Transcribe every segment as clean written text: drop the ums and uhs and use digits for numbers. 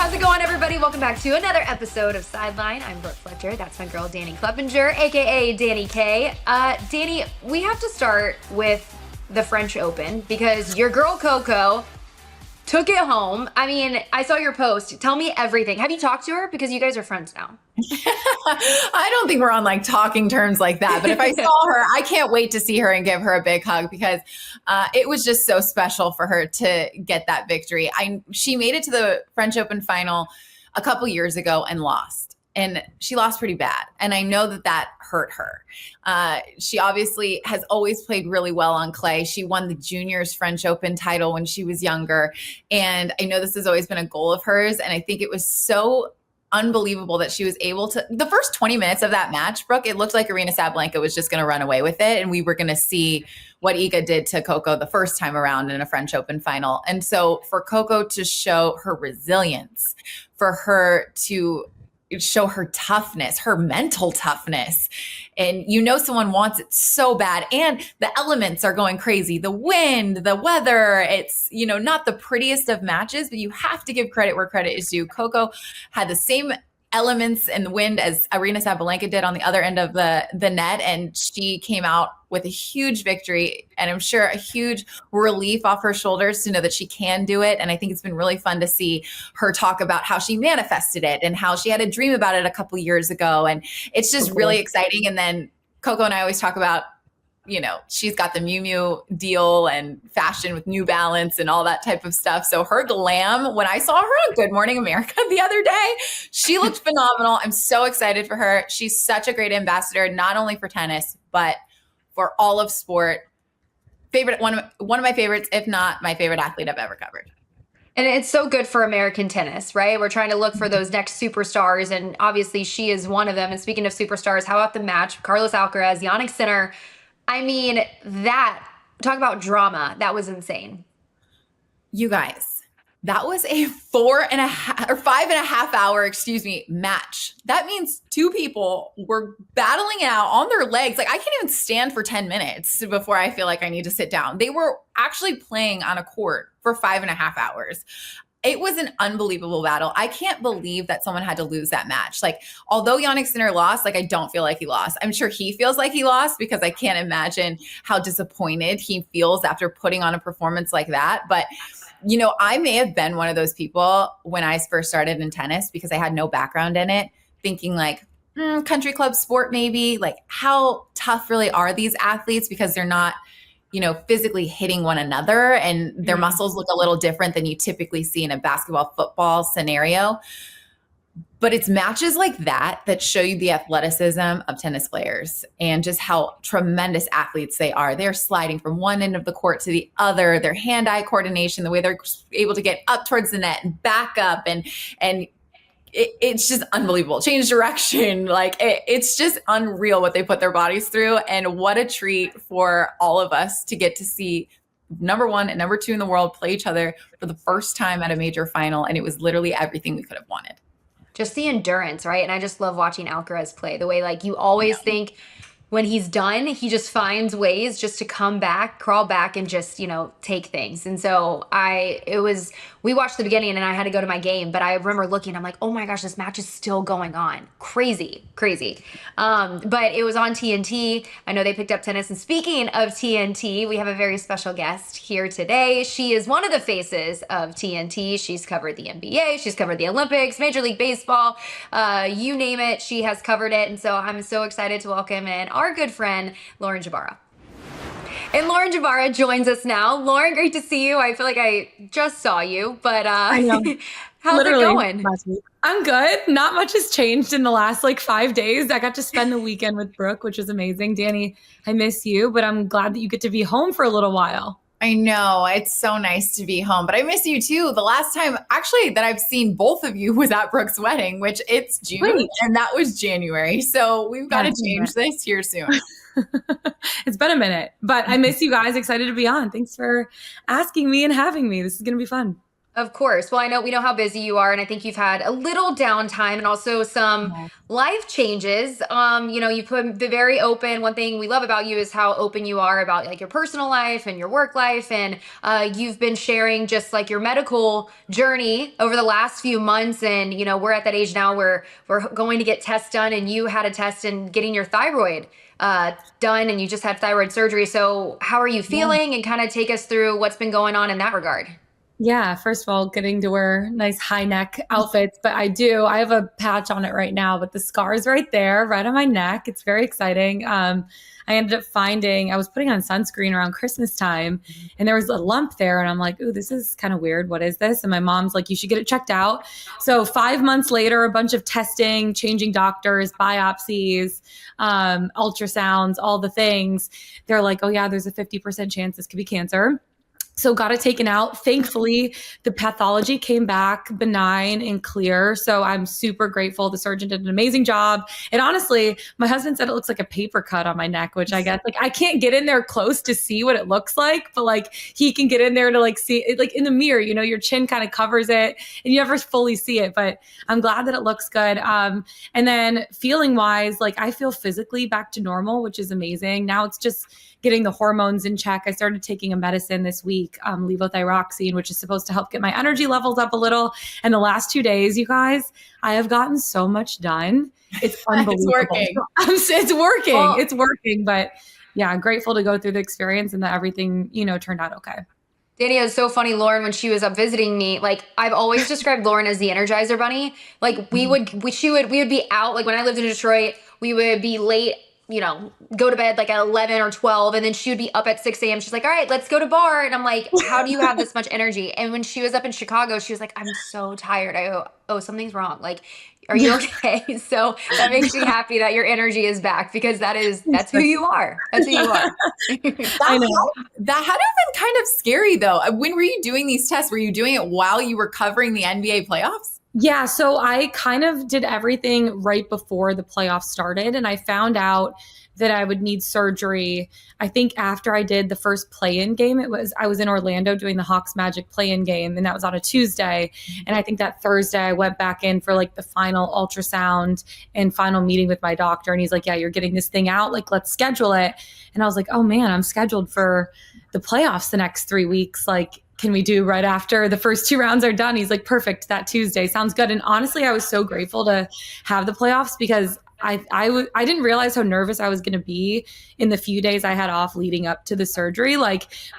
How's it going, everybody? Welcome back to another episode of Sidelined. I'm Brooke Fletcher. That's my girl, 𝗵cie𝗰𝗶𝗹, aka 𝗵cie K. Danny, we have to start with the French Open because your girl Coco took it home. I mean, I saw your post. Tell me everything. Have you talked to her? Because you guys are friends now. I don't think we're on like talking terms like that, but if I saw her, I can't wait to see her and give her a big hug because it was just so special for her to get that victory. She made it to the French Open final a couple years ago and lost. And she lost pretty bad. And I know that hurt her. She obviously has always played really well on clay. She won the juniors French Open title when she was younger. And I know this has always been a goal of hers. And I think it was so unbelievable that she was able to, the first 20 minutes of that match, Brooke, it looked like 𝗻𝗂𝗵𝗶𝗹 was just going to run away with it. And we were going to see what Iga did to Coco the first time around in a French Open final. And so for Coco to show her resilience, for her to show her toughness, her mental toughness. And you know someone wants it so bad. And the elements are going crazy. The wind, the weather, it's, you know, not the prettiest of matches, but you have to give credit where credit is due. Coco had the same elements and the wind as 𝗻𝗂𝗵𝗶𝗹 did on the other end of the net. And she came out with a huge victory and I'm sure a huge relief off her shoulders to know that she can do it. And I think it's been really fun to see her talk about how she manifested it and how she had a dream about it a couple years ago. And it's just really exciting. And then Coco and I always talk about, you know, she's got the Miu Miu deal and fashion with New Balance and all that type of stuff. So her glam, when I saw her on Good Morning America the other day, she looked phenomenal. I'm so excited for her. She's such a great ambassador, not only for tennis, but for all of sport. One of my favorites, if not my favorite athlete I've ever covered. And it's so good for American tennis, right? We're trying to look for those next superstars, and obviously she is one of them. And speaking of superstars, how about the match? Carlos Alcaraz, 𝗵𝗂 Sinner. I mean, talk about drama. That was insane. You guys, that was a 5.5 hour, match. That means two people were battling it out on their legs. Like I can't even stand for 10 minutes before I feel like I need to sit down. They were actually playing on a court for 5.5 hours. It was an unbelievable battle. I can't believe that someone had to lose that match. Like, although 𝗵𝗂 Sinner lost, like, I don't feel like he lost. I'm sure he feels like he lost because I can't imagine how disappointed he feels after putting on a performance like that. But, you know, I may have been one of those people when I first started in tennis because I had no background in it, thinking like, country club sport maybe. Like, how tough really are these athletes because they're not, you know, physically hitting one another and their muscles look a little different than you typically see in a basketball, football scenario. But it's matches like that that show you the athleticism of tennis players and just how tremendous athletes they are. They're sliding from one end of the court to the other, their hand-eye coordination, the way they're able to get up towards the net and back up and it's just unbelievable. Change direction. Like it's just unreal what they put their bodies through. And what a treat for all of us to get to see number one and number two in the world play each other for the first time at a major final. And it was literally everything we could have wanted. Just the endurance, right? And I just love watching Alcaraz play the way like you always think when he's done, he just finds ways just to come back, crawl back and just, you know, take things. And so we watched the beginning and I had to go to my game, but I remember looking, I'm like, oh my gosh, this match is still going on. Crazy. But it was on TNT. I know they picked up tennis. And speaking of TNT, we have a very special guest here today. She is one of the faces of TNT. She's covered the NBA, she's covered the Olympics, Major League Baseball, you name it, she has covered it. And so I'm so excited to welcome in our good friend, Jbara. And Jbara joins us now. Lauren, great to see you. I feel like I just saw you, but I know. how's Literally, it going? I'm good. Not much has changed in the last 5 days. I got to spend the weekend with Brooke, which was amazing. Danny, I miss you, but I'm glad that you get to be home for a little while. I know. It's so nice to be home, but I miss you too. The last time actually that I've seen both of you was at Brooke's wedding, which it's June and that was January. So we've got to change this here soon. It's been a minute, but I miss you guys. Excited to be on. Thanks for asking me and having me. This is going to be fun. Of course. Well, we know how busy you are, and I think you've had a little downtime and also some life changes. You've been very open. One thing we love about you is how open you are about like your personal life and your work life, and you've been sharing just like your medical journey over the last few months. And we're at that age now where we're going to get tests done, and you had a test and getting your thyroid done, and you just had thyroid surgery. So how are you feeling? And kind of take us through what's been going on in that regard. Yeah, first of all, getting to wear nice high neck outfits, but I have a patch on it right now, but the scar's right there, right on my neck. It's very exciting. I ended up I was putting on sunscreen around Christmas time, and there was a lump there, and I'm like, ooh, this is kind of weird. What is this? And my mom's like, you should get it checked out. So 5 months later, a bunch of testing, changing doctors, biopsies, ultrasounds, all the things. They're like, oh yeah, there's a 50% chance this could be cancer. So got it taken out. Thankfully, the pathology came back benign and clear. So I'm super grateful. The surgeon did an amazing job. And honestly, my husband said it looks like a paper cut on my neck, which I guess like I can't get in there close to see what it looks like, but like he can get in there to like see it, like in the mirror, your chin kind of covers it and you never fully see it, but I'm glad that it looks good. And then feeling wise, like I feel physically back to normal, which is amazing. Now it's just getting the hormones in check. I started taking a medicine this week, levothyroxine, which is supposed to help get my energy levels up a little. And the last 2 days, you guys, I have gotten so much done. It's unbelievable. It's working. It's working. But yeah, I'm grateful to go through the experience and that everything, turned out okay. Danny, it was so funny, Lauren, when she was up visiting me, like I've always described Lauren as the Energizer Bunny. Like we would be out, like when I lived in Detroit, we would be late, go to bed like at 11 or 12. And then she would be up at 6 a.m. She's like, all right, let's go to bar. And I'm like, how do you have this much energy? And when she was up in Chicago, she was like, I'm so tired. I go, oh, something's wrong. Like, are you okay? So that makes me happy that your energy is back, because that's who you are. That's who you are. I know. That had to have been kind of scary though. When were you doing these tests? Were you doing it while you were covering the NBA playoffs? Yeah, so I kind of did everything right before the playoffs started, and I found out that I would need surgery. I think after I did the first play-in game, I was in Orlando doing the Hawks Magic play-in game, and that was on a Tuesday. And I think that Thursday I went back in for like the final ultrasound and final meeting with my doctor, and he's like, yeah, you're getting this thing out, like let's schedule it. And I was like, oh man, I'm scheduled for the playoffs the next 3 weeks. Like, can we do right after the first 2 rounds are done? He's like, perfect, that Tuesday sounds good. And honestly, I was so grateful to have the playoffs, because I didn't realize how nervous I was going to be in the few days I had off leading up to the surgery.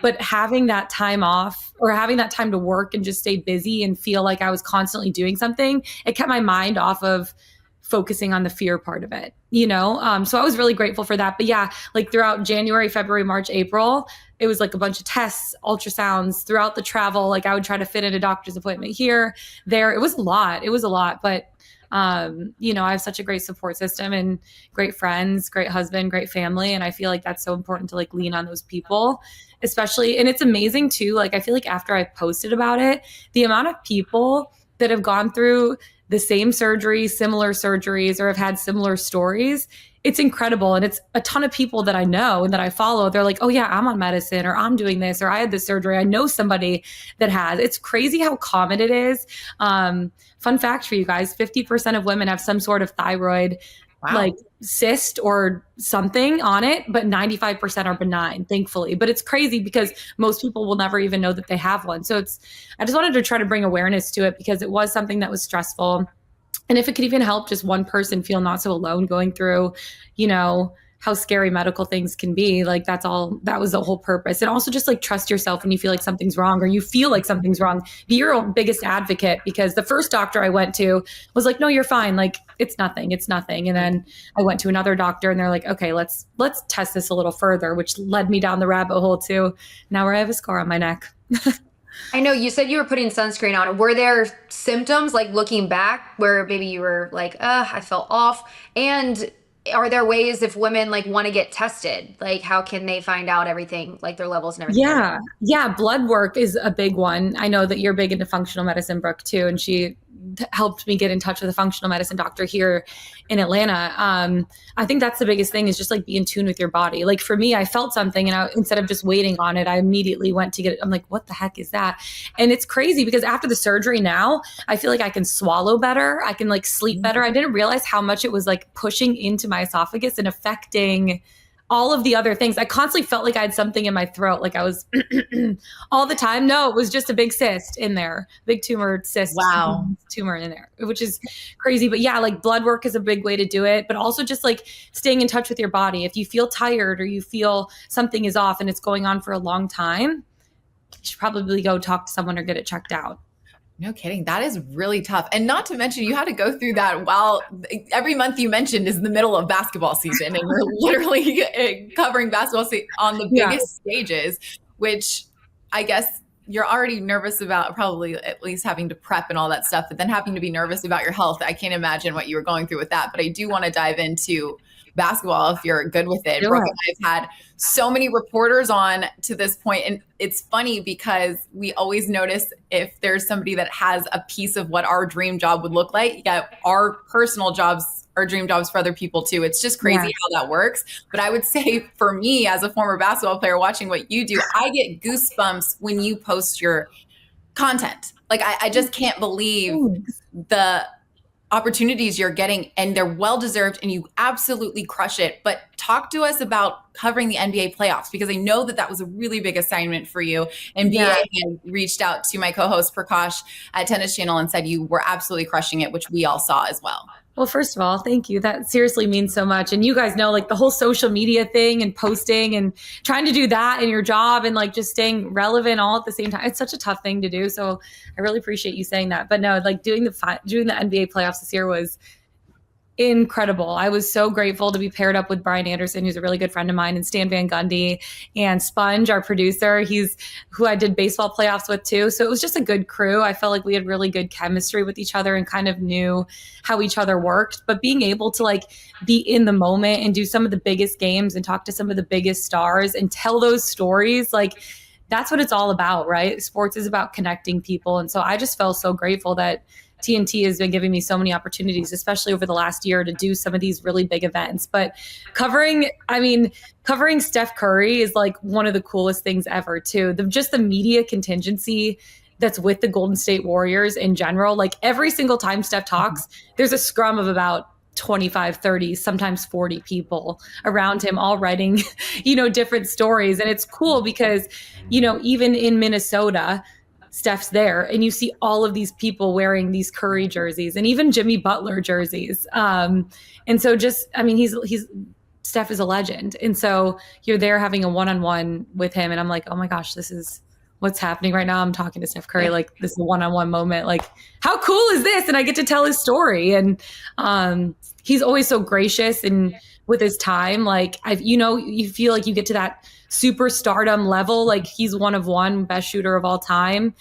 But having that time off, or having that time to work and just stay busy and feel like I was constantly doing something, it kept my mind off of focusing on the fear part of it, So I was really grateful for that. But yeah, like throughout January, February, March, April, it was like a bunch of tests, ultrasounds throughout the travel. Like I would try to fit in a doctor's appointment here, there. It was a lot. But I have such a great support system and great friends, great husband, great family. And I feel like that's so important to like lean on those people, especially. And it's amazing too. Like, I feel like after I posted about it, the amount of people that have gone through the same surgery, similar surgeries, or have had similar stories, it's incredible. And it's a ton of people that I know and that I follow. They're like, oh yeah, I'm on medicine, or I'm doing this, or I had this surgery. I know somebody that has. It's crazy how common it is. Fun fact for you guys, 50% of women have some sort of thyroid like cyst or something on it, but 95% are benign, thankfully. But it's crazy because most people will never even know that they have one. So I just wanted to try to bring awareness to it, because it was something that was stressful. And if it could even help just one person feel not so alone going through, how scary medical things can be, like that was the whole purpose. And also just like trust yourself when you feel like something's wrong, or you feel like something's wrong. Be your own biggest advocate, because the first doctor I went to was like, no, you're fine. Like it's nothing. And then I went to another doctor and they're like, okay, let's test this a little further, which led me down the rabbit hole to now where I have a scar on my neck. I know you said you were putting sunscreen on. Were there symptoms, like looking back, where maybe you were like, I felt off? And are there ways, if women like want to get tested, like how can they find out everything, like their levels and everything? Yeah. Blood work is a big one. I know that you're big into functional medicine, Brooke, too. And she helped me get in touch with a functional medicine doctor here in Atlanta. I think that's the biggest thing, is just like be in tune with your body. Like for me, I felt something and instead of just waiting on it, I immediately went to get it. I'm like, what the heck is that? And it's crazy because after the surgery now, I feel like I can swallow better. I can like sleep better. I didn't realize how much it was like pushing into my esophagus and affecting all of the other things. I constantly felt like I had something in my throat, like I was all the time. No, it was just a big cyst in there, big tumor cyst. Wow. Tumor in there, which is crazy. But yeah, like blood work is a big way to do it, but also just like staying in touch with your body. If you feel tired or you feel something is off and it's going on for a long time, you should probably go talk to someone or get it checked out. No kidding. That is really tough. And not to mention, you had to go through that while every month you mentioned is in the middle of basketball season, and you're literally covering basketball on the biggest stages, which I guess you're already nervous about, probably at least having to prep and all that stuff, but then having to be nervous about your health. I can't imagine what you were going through with that. But I do want to dive into basketball if you're good with it. Sure. Brooke and I have had so many reporters on to this point, and it's funny because we always notice if there's somebody that has a piece of what our dream job would look like. Yeah, our personal jobs are dream jobs for other people too. It's just crazy how that works. But I would say for me as a former basketball player watching what you do, I get goosebumps when you post your content. Like I just can't believe the opportunities you're getting, and they're well-deserved and you absolutely crush it. But talk to us about covering the NBA playoffs, because I know that was a really big assignment for you. And NBA had reached out to my co-host 𝗵𝗀 at Tennis Channel and said you were absolutely crushing it, which we all saw as well. Well, first of all, thank you. That seriously means so much. And you guys know, like the whole social media thing and posting and trying to do that in your job and like just staying relevant all at the same time. It's such a tough thing to do. So I really appreciate you saying that. But no, like doing the NBA playoffs this year was incredible. I was so grateful to be paired up with Brian Anderson, who's a really good friend of mine, and Stan Van Gundy, and Sponge, our producer. He's who I did baseball playoffs with too. So it was just a good crew. I felt like we had really good chemistry with each other and kind of knew how each other worked. But being able to like be in the moment and do some of the biggest games and talk to some of the biggest stars and tell those stories, like that's what it's all about, right? Sports is about connecting people. And so I just felt so grateful that TNT has been giving me so many opportunities, especially over the last year, to do some of these really big events. But covering Steph Curry is like one of the coolest things ever too. Just the media contingency that's with the Golden State Warriors in general. Like every single time Steph talks, there's a scrum of about 25, 30, sometimes 40 people around him, all writing, different stories. And it's cool because, even in Minnesota, Steph's there and you see all of these people wearing these Curry jerseys and even Jimmy Butler jerseys. And so he's Steph is a legend. And so you're there having a one-on-one with him. And I'm like, oh my gosh, this is what's happening right now. I'm talking to Steph Curry, like this is a one-on-one moment. Like, how cool is this? And I get to tell his story. And he's always so gracious and with his time. Like you feel like you get to that superstardom level. Like he's one of one, best shooter of all time.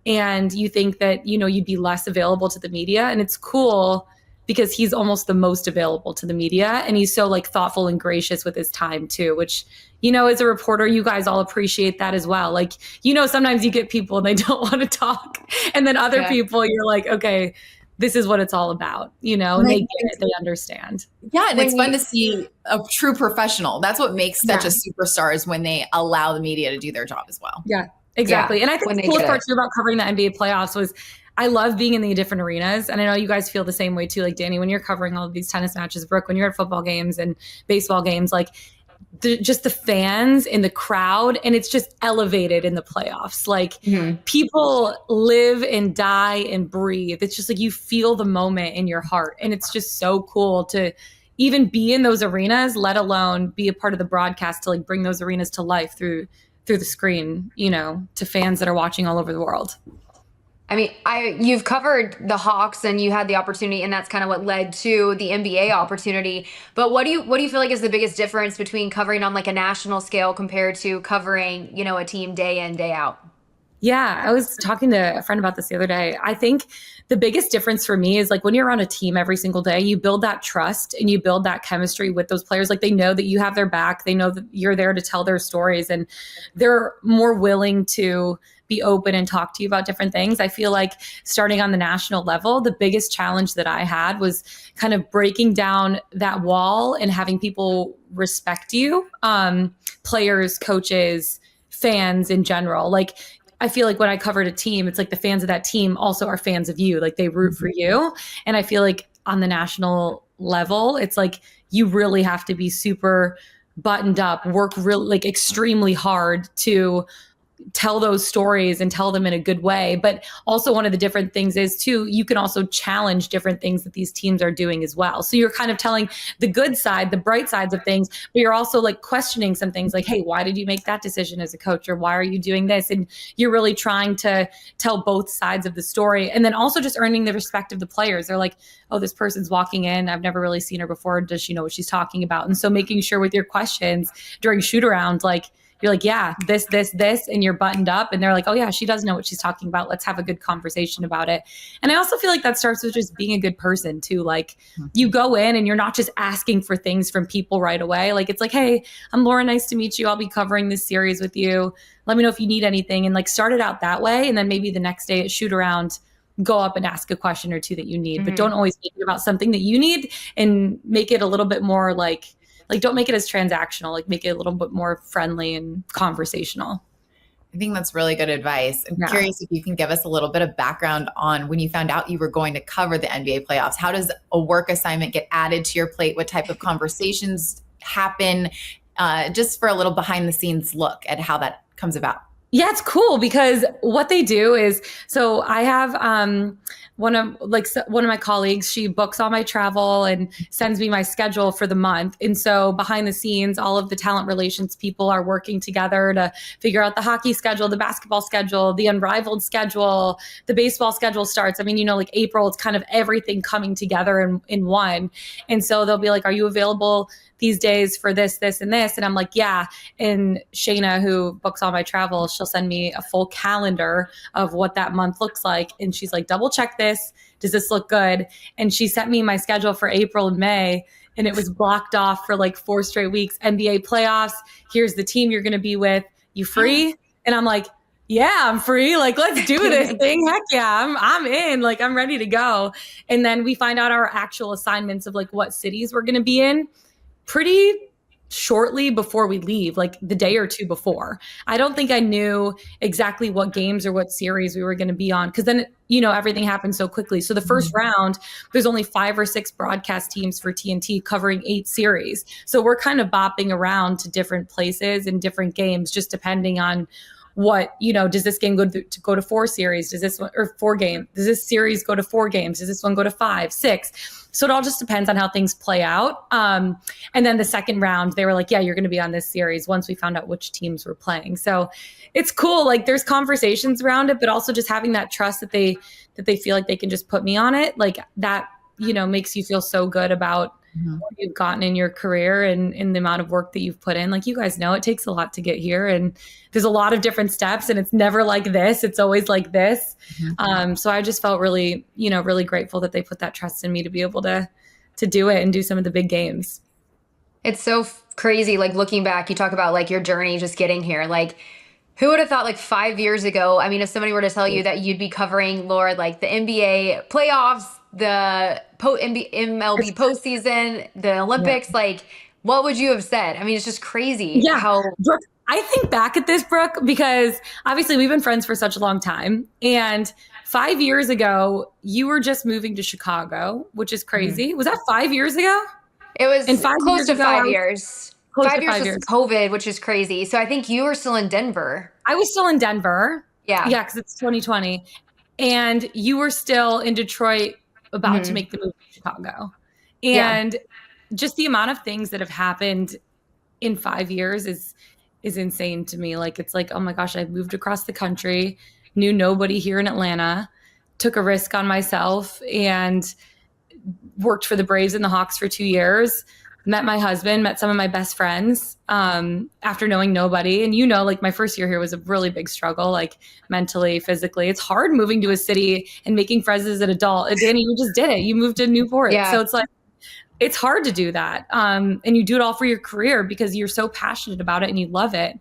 And you think that, you'd be less available to the media. And it's cool because he's almost the most available to the media. And he's so like thoughtful and gracious with his time too, which, as a reporter, you guys all appreciate that as well. Like, sometimes you get people and they don't want to talk. And then other people, you're like, okay, this is what it's all about, and they get it, they understand. Yeah. And it's fun to see a true professional. That's what makes such a superstar, is when they allow the media to do their job as well. Yeah, exactly. And I think the coolest part too about covering the NBA playoffs was I love being in the different arenas. And I know you guys feel the same way too. Like Danny, when you're covering all of these tennis matches, Brooke, when you're at football games and baseball games, like just the fans and the crowd, and it's just elevated in the playoffs. Like people live and die and breathe. It's just like you feel the moment in your heart. And it's just so cool to even be in those arenas, let alone be a part of the broadcast to like bring those arenas to life through the screen, to fans that are watching all over the world. I mean, you've covered the Hawks and you had the opportunity, and that's kind of what led to the NBA opportunity. But what do you feel like is the biggest difference between covering on like a national scale compared to covering, a team day in, day out? Yeah, I was talking to a friend about this the other day. I think the biggest difference for me is like when you're on a team every single day, you build that trust and you build that chemistry with those players. Like they know that you have their back. They know that you're there to tell their stories, and they're more willing to be open and talk to you about different things. I feel like starting on the national level, the biggest challenge that I had was kind of breaking down that wall and having people respect you, players, coaches, fans in general. Like I feel like when I covered a team, it's like the fans of that team also are fans of you. Like they root for you. And I feel like on the national level, it's like you really have to be super buttoned up, work really like extremely hard to tell those stories and tell them in a good way. But also one of the different things is too, you can also challenge different things that these teams are doing as well. So you're kind of telling the good side, the bright sides of things, but you're also like questioning some things like, hey, why did you make that decision as a coach? Or why are you doing this? And you're really trying to tell both sides of the story. And then also just earning the respect of the players. They're like, oh, this person's walking in. I've never really seen her before. Does she know what she's talking about? And so making sure with your questions during shoot around, like, you're like, yeah, this, and you're buttoned up. And they're like, oh yeah, she does know what she's talking about. Let's have a good conversation about it. And I also feel like that starts with just being a good person too. Like you go in and you're not just asking for things from people right away. Like it's like, hey, I'm Laura. Nice to meet you. I'll be covering this series with you. Let me know if you need anything. And like start it out that way. And then maybe the next day at shoot around, go up and ask a question or two that you need, but don't always make it about something that you need, and make it a little bit more like don't make it as transactional, like make it a little bit more friendly and conversational. I think that's really good advice. I'm curious if you can give us a little bit of background on when you found out you were going to cover the NBA playoffs. How does a work assignment get added to your plate? What type of conversations happen? Just for a little behind the scenes look at how that comes about. Yeah, it's cool because what they do is, so I have one of my colleagues, she books all my travel and sends me my schedule for the month. And so behind the scenes, all of the talent relations people are working together to figure out the hockey schedule, the basketball schedule, the Unrivaled schedule, the baseball schedule starts. I mean, like April, it's kind of everything coming together in one. And so they'll be like, are you available these days for this, this, and this? And I'm like, yeah. And Shayna, who books all my travel, she'll send me a full calendar of what that month looks like. And she's like, double check this. Does this look good? And she sent me my schedule for April and May, and it was blocked off for like 4 straight weeks. NBA playoffs. Here's the team you're going to be with. You free? And I'm like, yeah, I'm free. Like, let's do this thing. Heck yeah, I'm in. Like, I'm ready to go. And then we find out our actual assignments of like what cities we're going to be in pretty shortly before we leave, like the day or two before. I don't think I knew exactly what games or what series we were going to be on, because then, everything happened so quickly. So the first round, there's only 5 or 6 broadcast teams for TNT covering 8 series. So we're kind of bopping around to different places and different games, just depending on what, does this game go to 4 series? Does this one, or 4 games? Does this series go to 4 games? Does this one go to 5, 6? So it all just depends on how things play out. And then the second round, they were like, yeah, you're going to be on this series, once we found out which teams were playing. So it's cool. Like there's conversations around it, but also just having that trust that they feel like they can just put me on it. Like that, makes you feel so good about what you've gotten in your career and the amount of work that you've put in. Like, you guys know it takes a lot to get here, and there's a lot of different steps, and it's never like this. It's always like this. So I just felt really, really grateful that they put that trust in me to be able to do it and do some of the big games. It's so crazy. Like looking back, you talk about like your journey, just getting here. Like, who would have thought like 5 years ago? I mean, if somebody were to tell you that you'd be covering, Laura, like the NBA playoffs, the MLB postseason, the Olympics, like what would you have said? I mean, it's just crazy. Yeah. Brooke, I think back at this, Brooke, because obviously we've been friends for such a long time. And 5 years ago, you were just moving to Chicago, which is crazy. Was that 5 years ago? It was close to 5 Close years. to 5 years 5 was years. COVID, which is crazy. So I think you were still in Denver. I was still in Denver. Yeah. Yeah, because it's 2020. And you were still in Detroit about to make the move to Chicago. And just the amount of things that have happened in 5 years is insane to me. Like, it's like, oh my gosh, I moved across the country, knew nobody here in Atlanta, took a risk on myself, and worked for the Braves and the Hawks for 2 years. met my husband, met some of my best friends after knowing nobody. And like my first year here was a really big struggle, like mentally, physically. It's hard moving to a city and making friends as an adult. Danny, you just did it. You moved to Newport. Yeah. So it's like, it's hard to do that. And you do it all for your career because you're so passionate about it and you love it.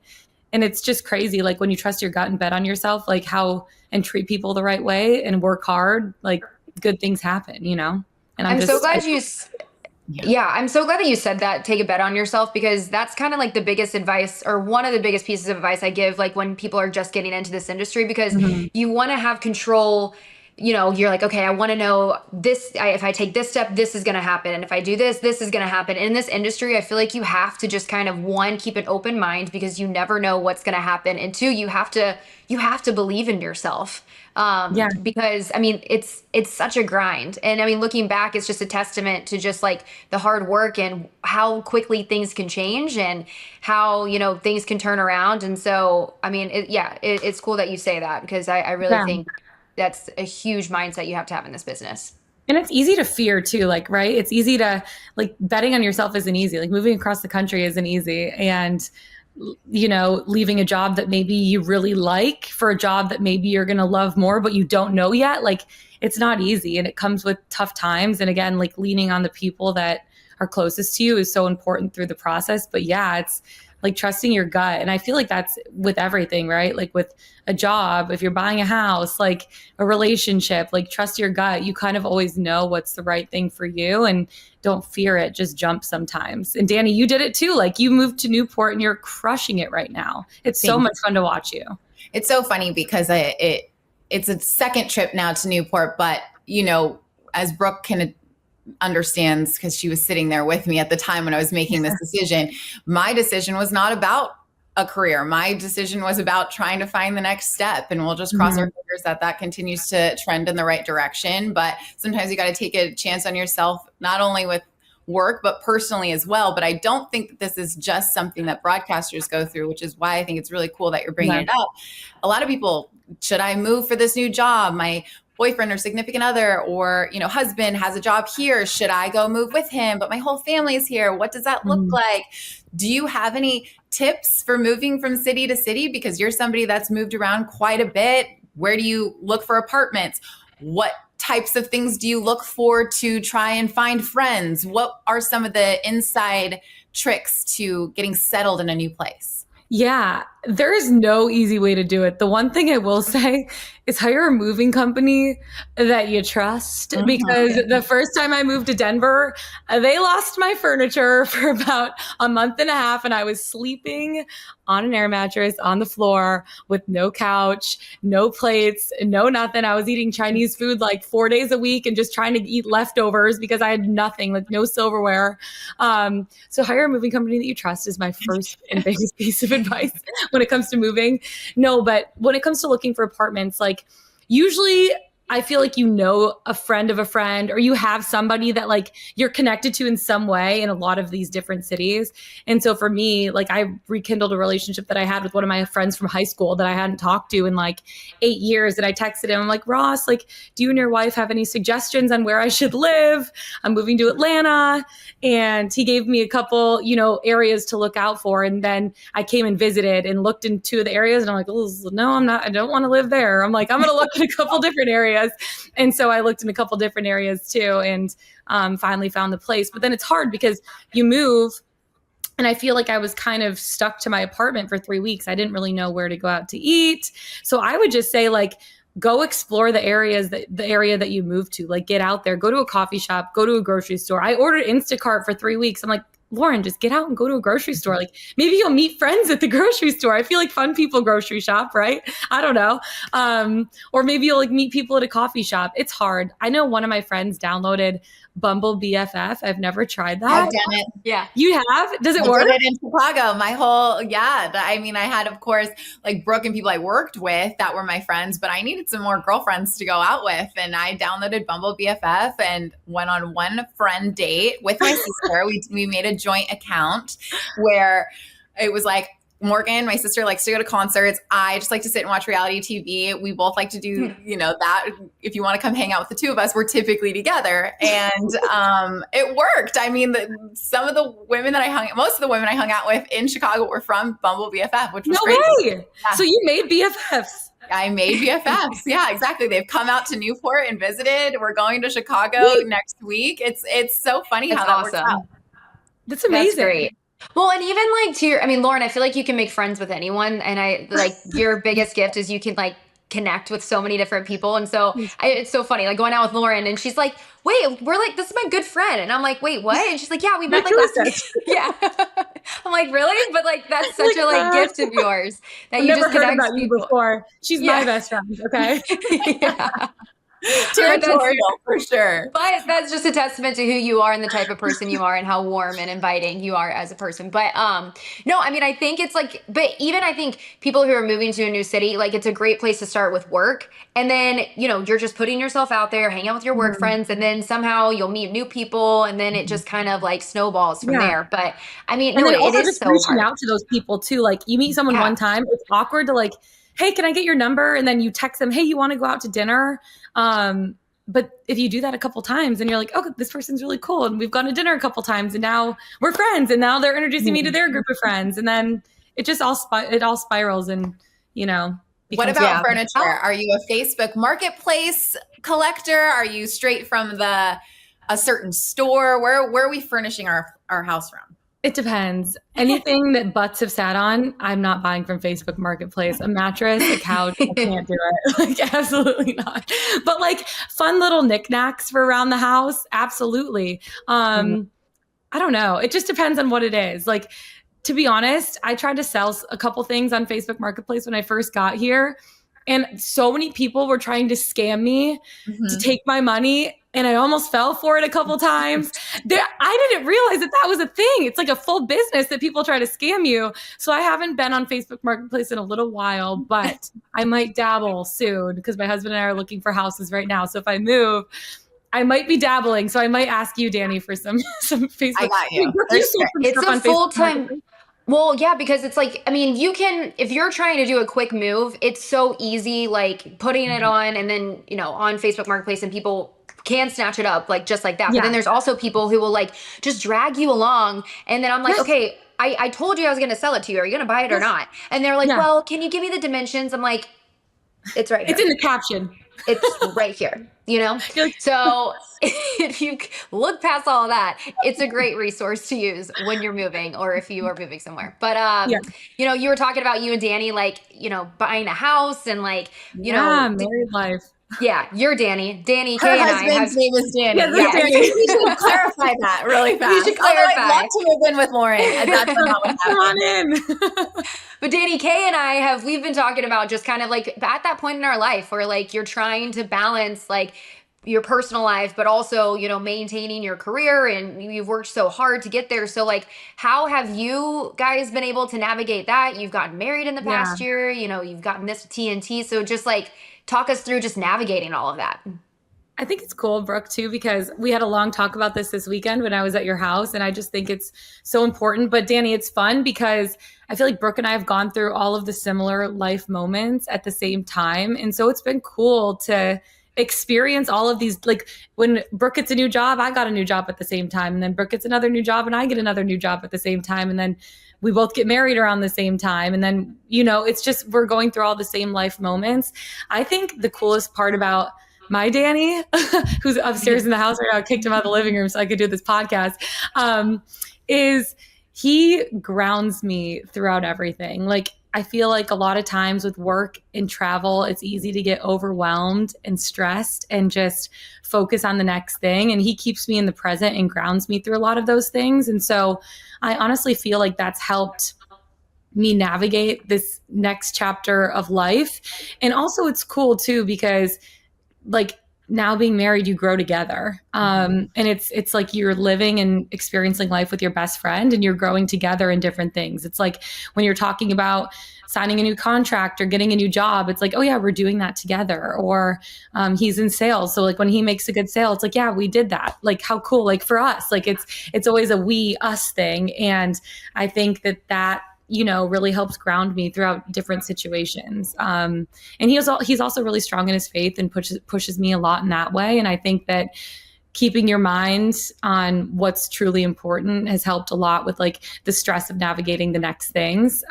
And it's just crazy. Like when you trust your gut and bet on yourself, like and treat people the right way and work hard, like good things happen, And I'm so glad I'm so glad that you said that, take a bet on yourself, because that's kind of like the biggest advice, or one of the biggest pieces of advice I give, like when people are just getting into this industry, because you want to have control. You're like, okay, I want to know this. If I take this step, this is going to happen. And if I do this, this is going to happen. In this industry, I feel like you have to just kind of, one, keep an open mind, because you never know what's going to happen. And two, you have to believe in yourself. Because I mean, it's such a grind. And I mean, looking back, it's just a testament to just like the hard work and how quickly things can change and how, things can turn around. And so, I mean, it's cool that you say that, because I really think that's a huge mindset you have to have in this business. And it's easy to fear too, like, right? It's easy to, like, betting on yourself isn't easy. Like moving across the country isn't easy. And, leaving a job that maybe you really like for a job that maybe you're going to love more, but you don't know yet. Like it's not easy, and it comes with tough times. And again, like leaning on the people that are closest to you is so important through the process. But yeah, it's like trusting your gut. And I feel like that's with everything, right? Like with a job, if you're buying a house, like a relationship, like trust your gut. You kind of always know what's the right thing for you, and don't fear it. Just jump sometimes. And Danny, you did it too. Like you moved to Newport and you're crushing it right now. It's so much fun to watch you. It's so funny because it's a second trip now to Newport, but as Brooke can understands, because she was sitting there with me at the time when I was making this decision, my decision was not about a career. My decision was about trying to find the next step, and we'll just cross our fingers that continues to trend in the right direction. But sometimes you got to take a chance on yourself, not only with work, but personally as well. But I don't think that this is just something that broadcasters go through, which is why I think it's really cool that you're bringing it up. A lot of people, should I move for this new job? My boyfriend or significant other or, husband has a job here. Should I go move with him? But my whole family is here. What does that look like? Do you have any tips for moving from city to city? Because you're somebody that's moved around quite a bit. Where do you look for apartments? What types of things do you look for to try and find friends? What are some of the inside tricks to getting settled in a new place? Yeah, there is no easy way to do it. The one thing I will say is hire a moving company that you trust, because the first time I moved to Denver, they lost my furniture for about a month and a half, and I was sleeping on an air mattress on the floor with no couch, no plates, no nothing. I was eating Chinese food like 4 days a week and just trying to eat leftovers because I had nothing, like no silverware. So hire a moving company that you trust is my first and biggest piece of advice when it comes to moving. No, but when it comes to looking for apartments, like usually I feel like a friend of a friend, or you have somebody that like you're connected to in some way in a lot of these different cities. And so for me, like I rekindled a relationship that I had with one of my friends from high school that I hadn't talked to in like 8 years. And I texted him, I'm like, Ross, like, do you and your wife have any suggestions on where I should live? I'm moving to Atlanta. And he gave me a couple, areas to look out for. And then I came and visited and looked into the areas, and I'm like, oh, no, I don't want to live there. I'm like, I'm going to look in a couple different areas. And so I looked in a couple different areas too, and finally found the place. But then it's hard because you move, and I feel like I was kind of stuck to my apartment for 3 weeks. I didn't really know where to go out to eat. So I would just say, like, go explore the area that you moved to. Like, get out there, go to a coffee shop, go to a grocery store. I ordered Instacart for 3 weeks. I'm like, Lauren, just get out and go to a grocery store. Like maybe you'll meet friends at the grocery store. I feel like fun people grocery shop, right? I don't know. Or maybe you'll like meet people at a coffee shop. It's hard. I know one of my friends downloaded Bumble BFF. I've never tried that. I've done it. Yeah. You have? Does it work? I did it in Chicago. I mean, I had, of course, like Brooke and people I worked with that were my friends, but I needed some more girlfriends to go out with. And I downloaded Bumble BFF and went on one friend date with my sister. We made a joint account where it was like, Morgan, my sister, likes to go to concerts. I just like to sit and watch reality TV. We both like to do, that. If you want to come hang out with the two of us, we're typically together. And it worked. I mean, most of the women I hung out with in Chicago were from Bumble BFF, which was great. No way. Yeah. So you made BFFs. I made BFFs. Yeah, exactly. They've come out to Newport and visited. We're going to Chicago next week. It's so funny how that works out. That's amazing. That's great. Well, and even like Lauren, I feel like you can make friends with anyone. And your biggest gift is you can like connect with so many different people. And so it's so funny, like going out with Lauren and she's like, wait, this is my good friend. And I'm like, wait, what? And she's like, yeah, we met like last week. Yeah. I'm like, really? But like, that's such a gift of yours that I've never heard about you before. She's my best friend. Okay. Yeah. Territorial for sure. But that's just a testament to who you are and the type of person you are and how warm and inviting you are as a person. But no, I mean, I think it's like, but even I think people who are moving to a new city, like it's a great place to start with work. And then, you're just putting yourself out there, hang out with your work friends, and then somehow you'll meet new people. And then it just kind of like snowballs from there. But I mean, no, it is so reaching hard. out to those people too. Like you meet someone one time, it's awkward to like, hey, can I get your number? And then you text them, hey, you want to go out to dinner? But if you do that a couple times and you're like, oh, this person's really cool. And we've gone to dinner a couple times and now we're friends and now they're introducing me to their group of friends. And then it just all spirals and, what about furniture? Are you a Facebook marketplace collector? Are you straight from a certain store? Where are we furnishing our house from? It depends. Anything that butts have sat on, I'm not buying from Facebook Marketplace. A mattress, a couch, I can't do it. Like, absolutely not. But like fun little knickknacks for around the house, absolutely. I don't know. It just depends on what it is. Like, to be honest, I tried to sell a couple things on Facebook Marketplace when I first got here. And so many people were trying to scam me to take my money. And I almost fell for it a couple times. I didn't realize that was a thing. It's like a full business that people try to scam you. So I haven't been on Facebook Marketplace in a little while, but I might dabble soon because my husband and I are looking for houses right now. So if I move, I might be dabbling. So I might ask you, Danny, for some Facebook. I got you. It's a full-time. Well, yeah, because it's like, I mean, you can, if you're trying to do a quick move, it's so easy, like putting it on and then, on Facebook Marketplace and people can snatch it up like just like that. But then there's also people who will like just drag you along. And then I'm like, okay, I told you I was going to sell it to you. Are you going to buy it or not? And they're like, well, can you give me the dimensions? I'm like, it's right here. It's in the caption. It's right here, So if you look past all of that, it's a great resource to use when you're moving or if you are moving somewhere. But, you were talking about you and Danny, like, buying a house and like, married life. Yeah, you're Danny. Danny K Her and I husband's name is Danny. Yes, Danny. We should clarify that really fast. We should clarify. I'd love to move in with Lauren. That's not what Come on in. But Danny K and I we've been talking about just kind of like at that point in our life where like you're trying to balance like your personal life, but also, maintaining your career and you've worked so hard to get there. So like, how have you guys been able to navigate that? You've gotten married in the past year, you've gotten this TNT. So just like, talk us through just navigating all of that. I think it's cool, Brooke, too, because we had a long talk about this weekend when I was at your house. And I just think it's so important. But Danny, it's fun because I feel like Brooke and I have gone through all of the similar life moments at the same time. And so it's been cool to experience all of these. Like when Brooke gets a new job, I got a new job at the same time. And then Brooke gets another new job and I get another new job at the same time. And then we both get married around the same time. And then, it's just, we're going through all the same life moments. I think the coolest part about my Danny, who's upstairs in the house right now, I kicked him out of the living room so I could do this podcast, is he grounds me throughout everything. Like, I feel like a lot of times with work and travel, it's easy to get overwhelmed and stressed and just focus on the next thing. And he keeps me in the present and grounds me through a lot of those things. And so I honestly feel like that's helped me navigate this next chapter of life. And also it's cool too, because like now being married, you grow together. And it's like you're living and experiencing life with your best friend and you're growing together in different things. It's like when you're talking about signing a new contract or getting a new job, it's like, oh yeah, we're doing that together. Or he's in sales. So like when he makes a good sale, it's like, yeah, we did that. Like how cool, like for us, like it's always a we us thing. And I think that really helps ground me throughout different situations. And he's also really strong in his faith and pushes me a lot in that way. And I think that keeping your mind on what's truly important has helped a lot with like the stress of navigating the next things.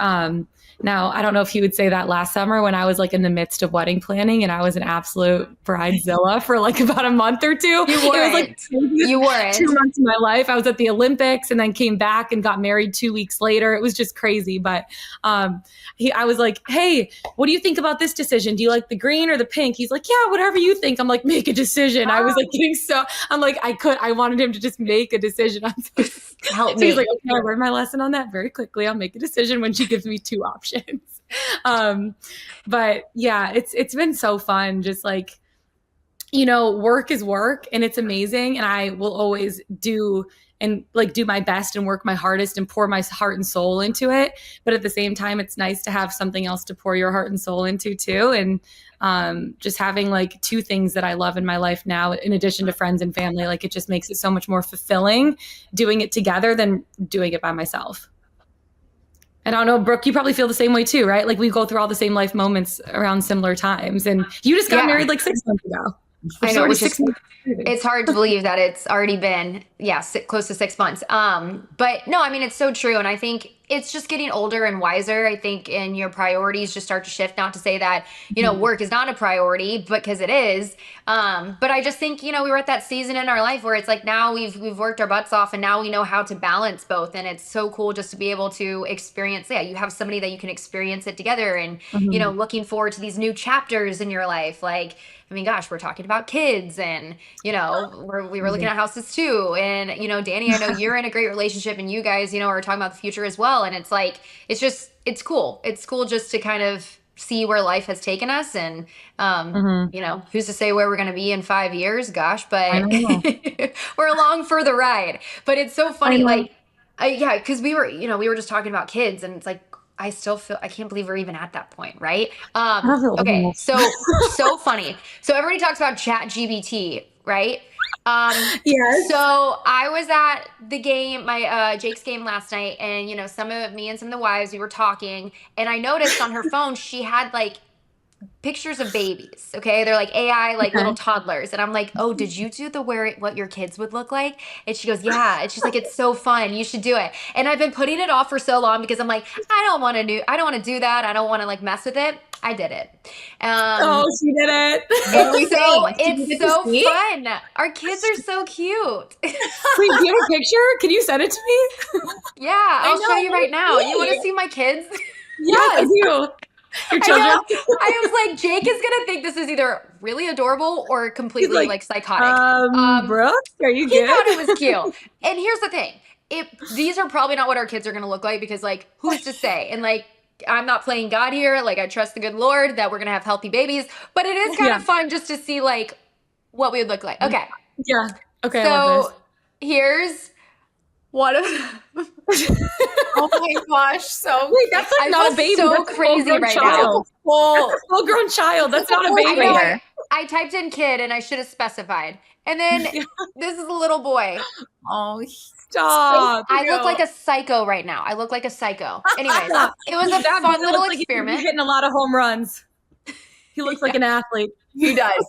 Now, I don't know if he would say that last summer when I was like in the midst of wedding planning and I was an absolute bridezilla for like about a month or two. You weren't. It was like you weren't. 2 months of my life. I was at the Olympics and then came back and got married 2 weeks later. It was just crazy. But I was like, hey, what do you think about this decision? Do you like the green or the pink? He's like, yeah, whatever you think. I'm like, make a decision. I was like I wanted him to just make a decision. Help me. So he's like, okay, I learned my lesson on that very quickly. I'll make a decision when she gives me 2 options. But yeah, it's been so fun. Just like, work is work and it's amazing. And I will always do my best and work my hardest and pour my heart and soul into it. But at the same time, it's nice to have something else to pour your heart and soul into too. And just having like 2 things that I love in my life now, in addition to friends and family, like it just makes it so much more fulfilling doing it together than doing it by myself. And I don't know, Brooke, you probably feel the same way too, right? Like we go through all the same life moments around similar times. And you just got married like 6 months ago. I know, it's hard to believe that it's already been, close to 6 months. But no, I mean, it's so true. And I think it's just getting older and wiser, I think, and your priorities just start to shift. Not to say that, work is not a priority, because it is. But I just think, we were at that season in our life where it's like now we've worked our butts off and now we know how to balance both. And it's so cool just to be able to experience, you have somebody that you can experience it together and, looking forward to these new chapters in your life. Like, I mean, gosh, we're talking about kids and, we were looking at houses too. And, Danny, I know you're in a great relationship and you guys, are talking about the future as well. And it's like, it's cool. It's cool just to kind of see where life has taken us. And, who's to say where we're going to be in 5 years? Gosh, but we're along for the ride. But it's so funny. Because we were just talking about kids and it's like, I still feel, I can't believe we're even at that point, right? Okay, so funny. So everybody talks about ChatGPT, right? Yes. So I was at the game, Jake's game last night, and me and some of the wives, we were talking, and I noticed on her phone she had like pictures of babies. Okay, they're like AI, little toddlers, and I'm like, oh, did you do what your kids would look like? And she goes, yeah. And she's like, it's so fun, you should do it. And I've been putting it off for so long because I'm like, I don't want to do that. I don't want to mess with it. I did it. She did it. It's so fun. Our kids are so cute. Wait, do you have a picture? Can you send it to me? Yeah, I'll show you right now. You want to see my kids? Yes, I do. Your children. I was like, Jake is gonna think this is either really adorable or completely psychotic. Brooke, are you good? He thought it was cute. And here's the thing: these are probably not what our kids are gonna look like because, who's to say? And I'm not playing God here. I trust the good Lord that we're gonna have healthy babies. But it is kind of fun just to see what we would look like. Okay. Yeah. Okay. So here's one of. Oh my gosh! Wait, that's not a baby. So that's crazy right child. now. Full-grown child. That's not a baby. I typed in kid and I should have specified. And then this is a little boy. Oh, stop! I look like a psycho right now. I look like a psycho. Anyways, it was a fun little experiment. He's hitting a lot of home runs. He looks like an athlete. He does.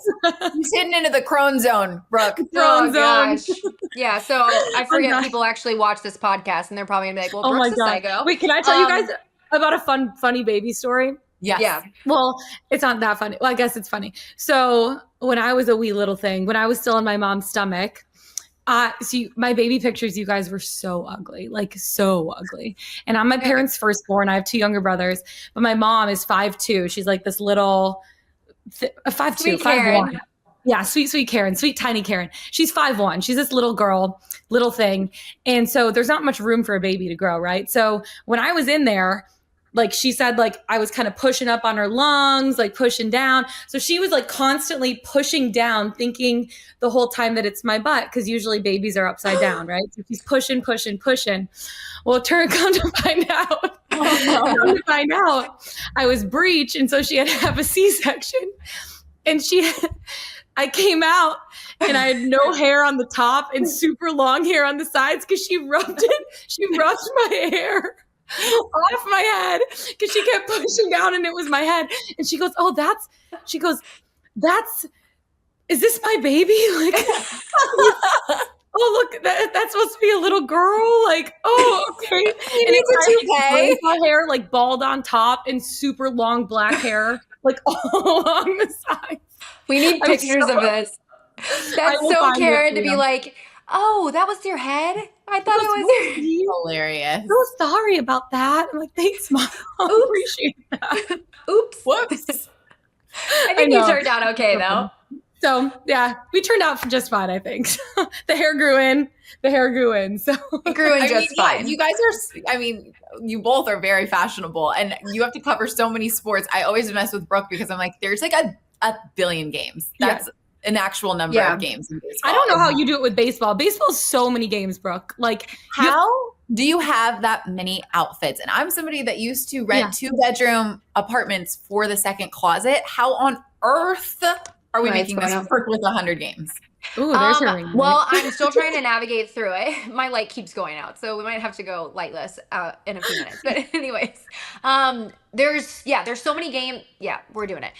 He's hitting into the Crohn zone, Brooke. Crohn zone. Gosh. Yeah, so I forget people actually watch this podcast and they're probably gonna be like, well, Brooke's a psycho. Wait, can I tell you guys about a funny baby story? Yes. Yeah. Well, it's not that funny. Well, I guess it's funny. So when I was a wee little thing, when I was still in my mom's stomach, my baby pictures, you guys, were so ugly, so ugly. And I'm my parents' firstborn. I have 2 younger brothers, but my mom is 5'2". She's like this little 5'2", 5'1". Yeah, sweet Karen, sweet tiny Karen. She's 5'1". She's this little girl, little thing. And so there's not much room for a baby to grow, right? So when I was in there, she said, I was kind of pushing up on her lungs, pushing down. So she was constantly pushing down, thinking the whole time that it's my butt, because usually babies are upside down, right? So she's pushing. Well, come to find out, I was breech, and so she had to have a C-section. And I came out, and I had no hair on the top and super long hair on the sides because she rubbed my hair. off my head because she kept pushing down and it was my head. And she goes, is this my baby? Like, oh, look, that's supposed to be a little girl. Like, oh, okay. And it's my hair like bald on top and super long black hair, like all along the sides. We need pictures of this. That's so Karen to be like, oh, that was your head? I thought it was your hilarious. So sorry about that. I'm like, thanks, Mom. I appreciate that. Oops. Whoops. I think you turned out okay, though. So, yeah, we turned out just fine, I think. The hair grew in. So it grew in just fine. Yeah, you guys are, you both are very fashionable and you have to cover so many sports. I always mess with Brooke because I'm like, there's like a billion games. That's an actual number of games in baseball. I don't know how you do it with baseball. Baseball is so many games, Brooke. Like, how do you have that many outfits? And I'm somebody that used to rent 2-bedroom apartments for the second closet. How on earth are we making this work with 100 games? Ooh, there's your ring. Well, I'm still trying to navigate through it. My light keeps going out, so we might have to go lightless in a few minutes. But anyways, there's so many games. Yeah, we're doing it.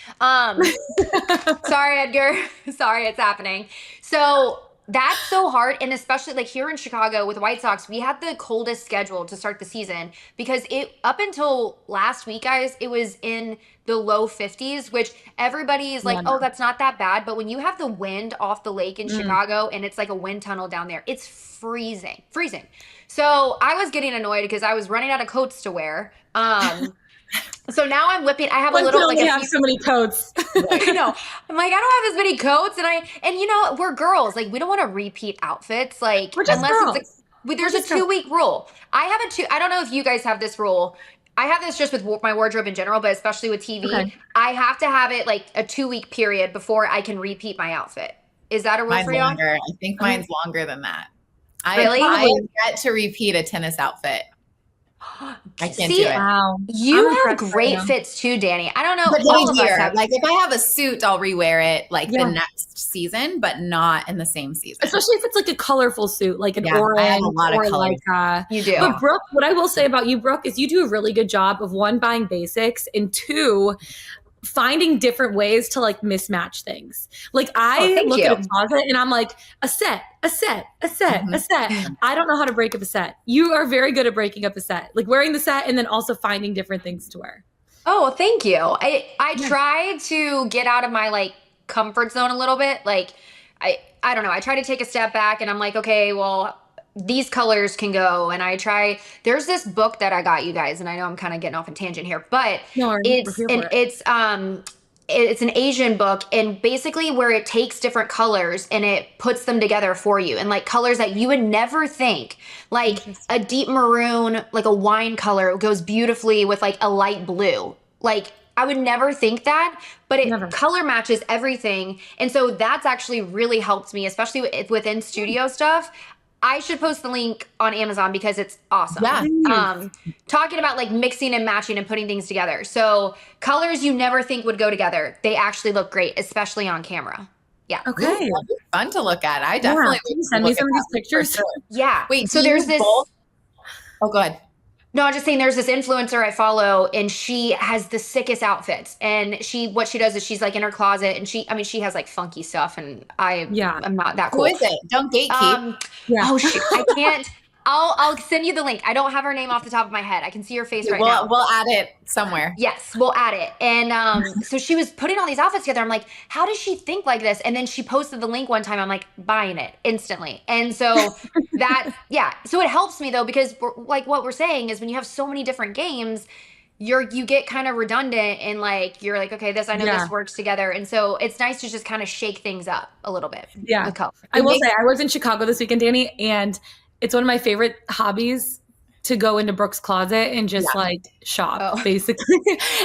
Sorry, Edgar. Sorry, it's happening. So that's so hard. And especially like here in Chicago with the White Sox, we had the coldest schedule to start the season because up until last week, guys, it was in the low 50s, which everybody is like, oh, that's not that bad. But when you have the wind off the lake in Chicago and it's like a wind tunnel down there, it's freezing. So I was getting annoyed because I was running out of coats to wear. So now I'm whipping. I have a little like. I have so many coats. I know. I'm like, I don't have as many coats, and you know, we're girls. Like, we don't want to repeat outfits. Like, unless it's there's a 2-week rule. I don't know if you guys have this rule. I have this just with my wardrobe in general, but especially with TV. Okay. I have to have it like a 2-week period before I can repeat my outfit. Is that a rule for you? Longer. I think mine's longer than that. Really? I get to repeat a tennis outfit. I can't do it. Wow. You have great fits too, Danny. I don't know. But all of us have. Like if I have a suit, I'll rewear it like the next season, but not in the same season. Especially if it's like a colorful suit, like an orange. I have a lot of colors. Like, you do. But Brooke, what I will say about you, Brooke, is you do a really good job of 1, buying basics, and 2, finding different ways to like mismatch things. Like I look at a closet and I'm like, a set. I don't know how to break up a set. You are very good at breaking up a set, like wearing the set and then also finding different things to wear. Oh, thank you. I try to get out of my like comfort zone a little bit. Like I don't know. I try to take a step back and I'm like, okay, well, these colors can go. And there's this book that I got, you guys, and I know I'm kind of getting off a tangent here, but it's an Asian book, and basically where it takes different colors and it puts them together for you, and like colors that you would never think, like a deep maroon, like a wine color goes beautifully with like a light blue. Like I would never think that, but it color matches everything. And so that's actually really helped me, especially within studio stuff. I should post the link on Amazon because it's awesome. Yeah. Talking about like mixing and matching and putting things together. So colors you never think would go together, they actually look great, especially on camera. Yeah. Okay. That'd be fun to look at. I definitely Can you send me some of these pictures. Sure. Yeah. Wait, so there's this. Oh, go ahead. No, I'm just saying there's this influencer I follow, and she has the sickest outfits. And what she does is she's like in her closet, and she has like funky stuff, and I'm not that cool. Who is it? Don't gatekeep. Oh shoot, I can't. I'll send you the link. I don't have her name off the top of my head. I can see her face right now. We'll add it somewhere. Yes, we'll add it. And so she was putting all these outfits together. I'm like, how does she think like this? And then she posted the link one time. I'm like, buying it instantly. And so so it helps me though, because like what we're saying is when you have so many different games, you get kind of redundant, and like you're like, okay, this works together. And so it's nice to just kind of shake things up a little bit. Yeah. I will say I was in Chicago this weekend, Danny, and it's one of my favorite hobbies to go into Brooke's closet and just like shop, basically.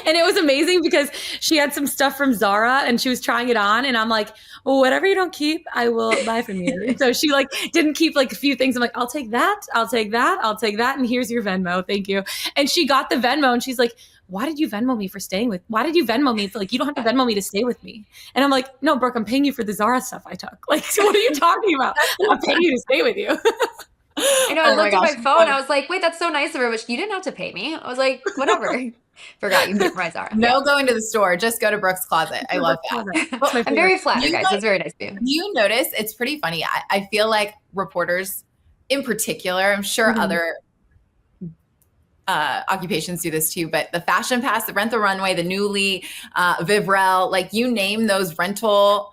And it was amazing because she had some stuff from Zara and she was trying it on, and I'm like, well, whatever you don't keep, I will buy from you. And so she like didn't keep like a few things. I'm like, I'll take that. And here's your Venmo. Thank you. And she got the Venmo, and she's like, why did you Venmo me for staying with? Why did you Venmo me? It's like, you don't have to Venmo me to stay with me. And I'm like, no, Brooke, I'm paying you for the Zara stuff I took. Like, so what are you talking about? I'm paying you to stay with you. I know, I Oh my looked at gosh. my phone. I was like, wait, that's so nice of her, but you didn't have to pay me. I was like, whatever. Forgot you can get from Zara. No going to the store. Just go to Brooke's Closet. I love that. I'm very flattered, guys. Like, That's very nice of you. You notice it's pretty funny. I feel like reporters in particular, I'm sure other occupations do this too, but the Fashion Pass, the Rent the Runway, the 𝗬𝗎, 𝗵𝗏, like you name those rental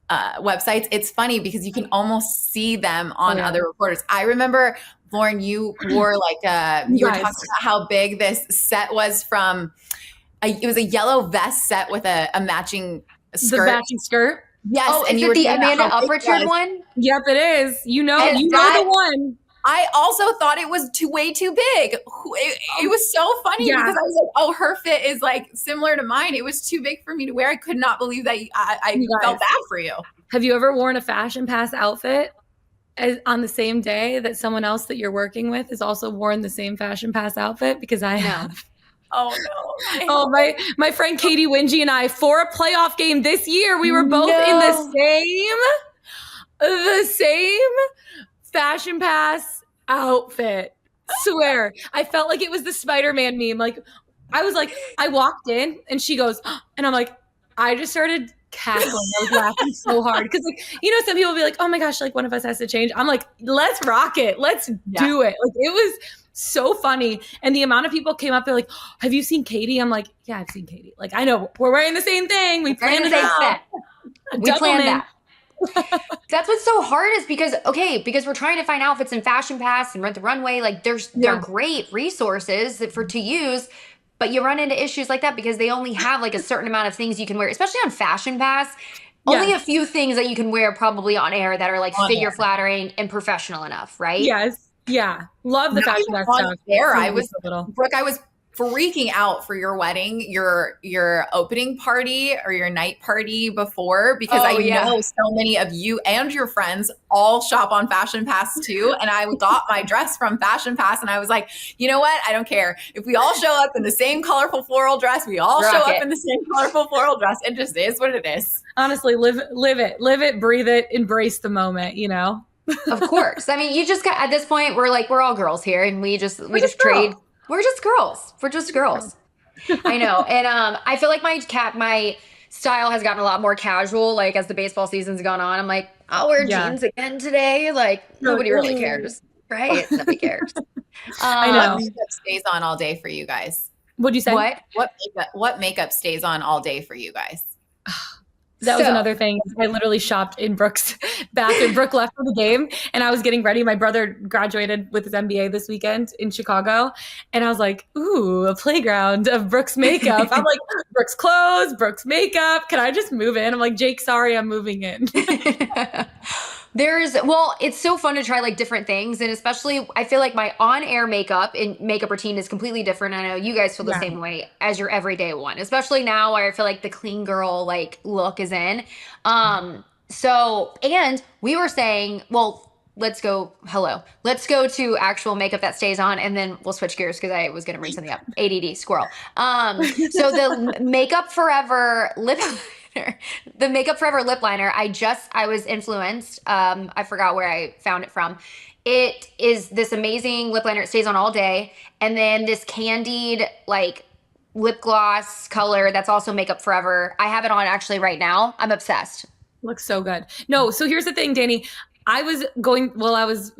websites, it's funny because you can almost see them on other reporters. I remember, Lauren, you wore like you were talking about how big this set was from. It was a yellow vest set with a matching skirt. The matching skirt. Yes, Oh, and is you it the were Amanda Upperton one? Yep, it is. You know the one. I also thought it was way too big. It was so funny because I was like, oh, her fit is like similar to mine. It was too big for me to wear. I could not believe that I felt bad for you. Have you ever worn a Fashion Pass outfit on the same day that someone else that you're working with has also worn the same Fashion Pass outfit? Because I have. Oh no. Oh, my friend Katie Wingy and I, for a playoff game this year, we were both in the same Fashion Pass outfit. Swear. I felt like it was the Spider-Man meme. Like I walked in and she goes, and I'm like, I just started cackling. I was laughing so hard. Because some people will be like, oh my gosh, like one of us has to change. I'm like, let's rock it. Let's do it. Like it was so funny. And the amount of people came up, they're like, have you seen Katie? I'm like, yeah, I've seen Katie. Like, I know we're wearing the same thing. We planned it out. We planned that. That's what's so hard is because we're trying to find outfits in Fashion Pass and Rent the Runway. Like they're great resources to use, but you run into issues like that because they only have like a certain amount of things you can wear, especially on Fashion Pass. Only a few things that you can wear probably on air that are like figure flattering and professional enough, right? Yes. Yeah. Love the Fashion Pass stuff. Brooke, I was freaking out for your wedding, your opening party or your night party before, because I know so many of you and your friends all shop on Fashion Pass too. And I got my dress from Fashion Pass and I was like, you know what? I don't care. If we all show up in the same colorful floral dress, we all show up in the same colorful floral dress. It just is what it is. Honestly, live it, breathe it, embrace the moment, Of course. I mean, you just got, at this point, we're all girls here and we just trade. We're just girls. We're just girls. I know. And I feel like my style has gotten a lot more casual. Like as the baseball season's gone on, I'm like, I'll wear jeans again today. Like nobody really cares, right? Nobody cares. I know. What makeup stays on all day for you guys? What'd you say? What makeup stays on all day for you guys? That was another thing. I literally shopped in Brooke's bathroom. Brooke left for the game and I was getting ready. My brother graduated with his MBA this weekend in Chicago. And I was like, ooh, a playground of Brooke's makeup. I'm like, Brooke's clothes, Brooke's makeup. Can I just move in? I'm like, Jake, sorry, I'm moving in. It's so fun to try like different things. And especially I feel like my on-air makeup and makeup routine is completely different. I know you guys feel the same way as your everyday one, especially now where I feel like the clean girl like look is in. And we were saying, let's go to actual makeup that stays on and then we'll switch gears because I was going to bring something up. ADD squirrel. So the Makeup Forever lip the Makeup Forever lip liner, I was influenced. I forgot where I found it from. It is this amazing lip liner. It stays on all day. And then this candied like lip gloss color that's also Makeup Forever. I have it on actually right now. I'm obsessed. Looks so good. No, so here's the thing, Danny. I was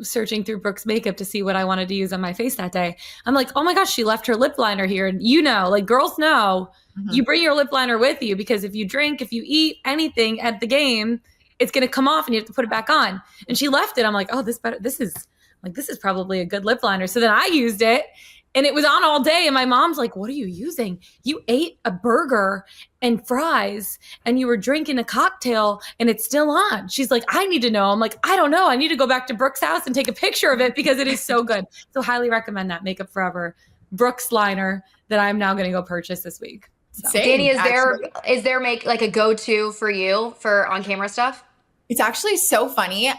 searching through Brooke's makeup to see what I wanted to use on my face that day. I'm like, oh my gosh, she left her lip liner here. And like girls know, you bring your lip liner with you because if you drink, if you eat anything at the game, it's going to come off and you have to put it back on. And she left it. I'm like, oh, this is probably a good lip liner. So then I used it and it was on all day. And my mom's like, what are you using? You ate a burger and fries and you were drinking a cocktail and it's still on. She's like, I need to know. I'm like, I don't know. I need to go back to Brooke's house and take a picture of it because it is so good. So highly recommend that Makeup Forever Brooke's liner that I'm now going to go purchase this week. So. Danny, is there make like a go-to for you for on camera stuff? It's actually so funny.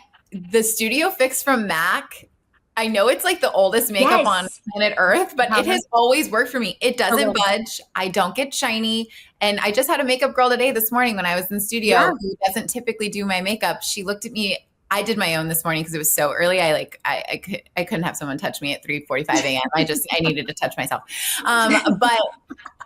The Studio Fix from MAC, I know it's like the oldest makeup on planet Earth, but it has always worked for me. It doesn't budge. I don't get shiny. And I just had a makeup girl this morning when I was in the studio who doesn't typically do my makeup. She looked at me I did my own this morning because it was so early. I couldn't have someone touch me at 3:45 a.m. I needed to touch myself. But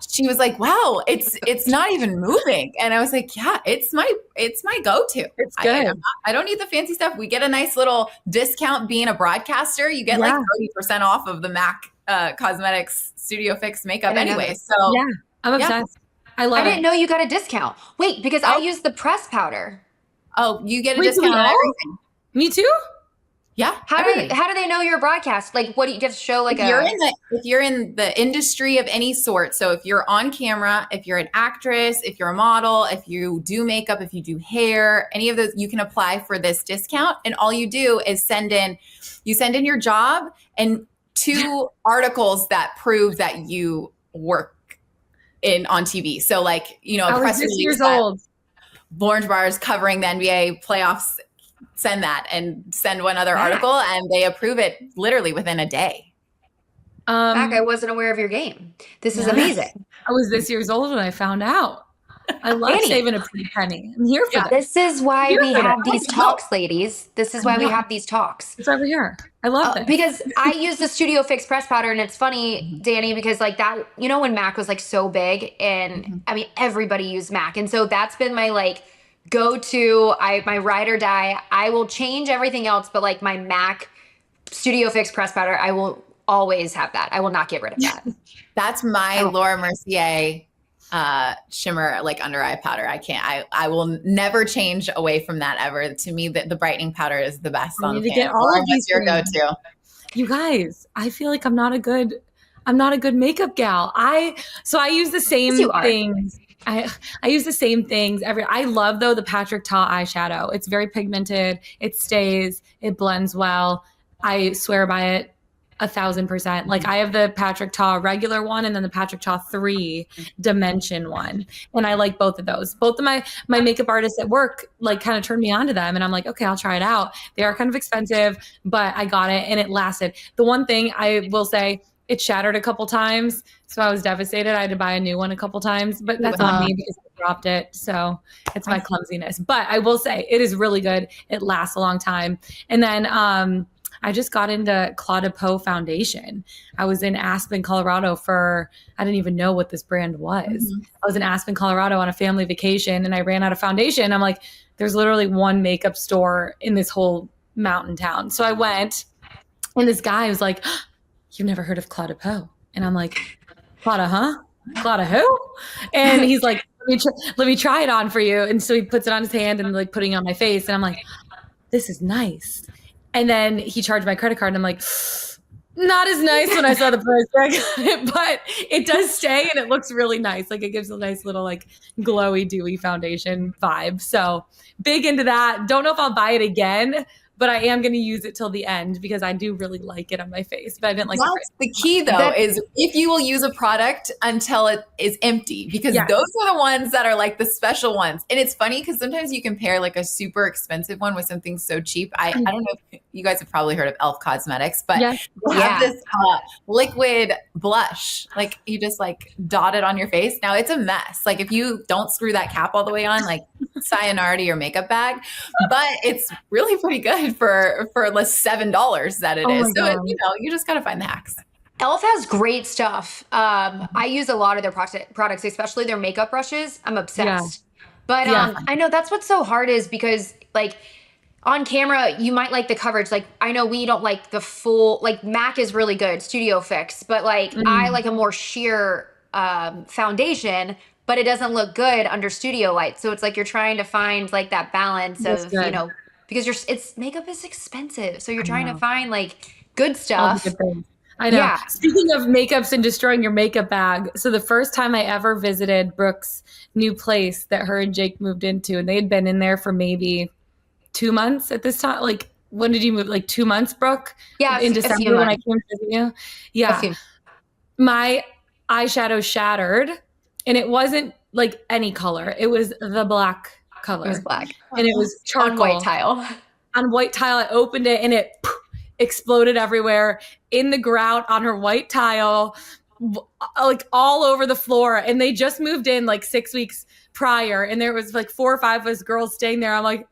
she was like, wow, it's not even moving. And I was like, yeah, it's my go-to. It's good. I don't need the fancy stuff. We get a nice little discount being a broadcaster. You get like 30% off of the MAC Cosmetics Studio Fix makeup anyway. So yeah, I'm obsessed. I love it. I didn't know you got a discount. Wait, because I use the press powder. Oh, you get a discount on everything. Me too? Yeah. How do they know you're a broadcast? Like, what do you get to show? Like, if you're in the industry of any sort. So if you're on camera, if you're an actress, if you're a model, if you do makeup, if you do hair, any of those, you can apply for this discount. And all you do is send in your job and 2 articles that prove that you work on TV. So like, a press release. Years old. 𝗵𝗹 is covering the NBA playoffs. Send that and send one other article, and they approve it literally within a day. Mac, I wasn't aware of your game. This is amazing. I was this years old when I found out. I love saving a pretty penny. I'm here for that. This is why we have these talks, ladies. This is why we have these talks. It's over here. I love it. Because I use the Studio Fix press powder, and it's funny, Danny, because like that, when MAC was like so big, and I mean, everybody used MAC. And so that's been my like go-to, my ride or die. I will change everything else, but like my MAC Studio Fix press powder, I will always have that. I will not get rid of that. That's my 𝗻𝗄𝗎 shimmer, like under eye powder. I will never change away from that ever. To me, the brightening powder is the best on the pan. All of these your go-to. You guys, I feel like I'm not a good makeup gal. So I use the same things. I use the same things I love though the Patrick Ta eyeshadow. It's very pigmented. It stays. It blends well. I swear by it 1,000%. Like I have the Patrick Ta regular one and then the Patrick Ta 3 dimension one, and I like both of those. Both of my makeup artists at work like kind of turned me on to them, and I'm like, okay, I'll try it out. They are kind of expensive, but I got it and it lasted. The one thing I will say, it shattered a couple times, so I was devastated. I had to buy a new one a couple times, but that's on me because I dropped it. So it's my clumsiness. But I will say it is really good. It lasts a long time. And then I just got into 𝗬𝗏 foundation. I was in Aspen, Colorado I didn't even know what this brand was. I was in Aspen, Colorado on a family vacation, and I ran out of foundation. I'm like, there's literally one makeup store in this whole mountain town. So I went, and this guy was like, you've never heard of 𝗬𝗏? And I'm like, Claudia, huh? Claudia who? And he's like, let me try it on for you. And so he puts it on his hand and like putting it on my face. And I'm like, this is nice. And then he charged my credit card, and I'm like, not as nice when I saw the price tag, but it does stay and it looks really nice. Like it gives a nice little like glowy, dewy foundation vibe. So big into that. Don't know if I'll buy it again, but I am going to use it till the end because I do really like it on my face. But I didn't like the key though is if you will use a product until it is empty, because those are the ones that are like the special ones. And it's funny because sometimes you compare like a super expensive one with something so cheap. I don't know if you guys have probably heard of 𝗏 Cosmetics, but they have this liquid blush. Like you just like dot it on your face. Now it's a mess. Like if you don't screw that cap all the way on, like sayonara to your makeup bag. But it's really pretty good for less $7 that it is. So you just got to find the hacks. 𝗏 has great stuff. I use a lot of their products, especially their makeup brushes. I'm obsessed. But I know that's what's so hard is because like on camera, you might like the coverage. Like I know we don't like the full, like MAC is really good, Studio Fix, but like I like a more sheer foundation, but it doesn't look good under studio light. So it's like you're trying to find like that balance of, because makeup is expensive. So you're trying to find like good stuff. I know. Yeah. Speaking of makeups and destroying your makeup bag. So the first time I ever visited Brooke's new place that her and Jake moved into, and they had been in there for maybe 2 months at this time. Like, when did you move? Like 2 months, Brooke? Yeah. In December when I came to visit you? Yeah. My eyeshadow shattered, and it wasn't like any color. It was the black color. It was black. And it was charcoal. On white tile. On white tile. I opened it, and it exploded everywhere in the grout on her white tile, like all over the floor. And they just moved in like 6 weeks prior, and there was like 4 or 5 of us girls staying there. I'm like,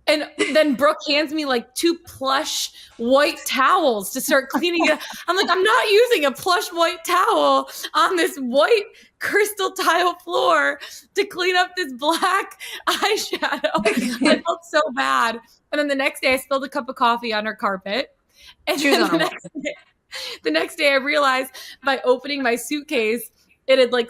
And then Brooke hands me like 2 plush white towels to start cleaning it. I'm like, I'm not using a plush white towel on this white crystal tile floor to clean up this black eyeshadow. I felt so bad. And then the next day I spilled a cup of coffee on her carpet. And then the next day I realized by opening my suitcase, it had like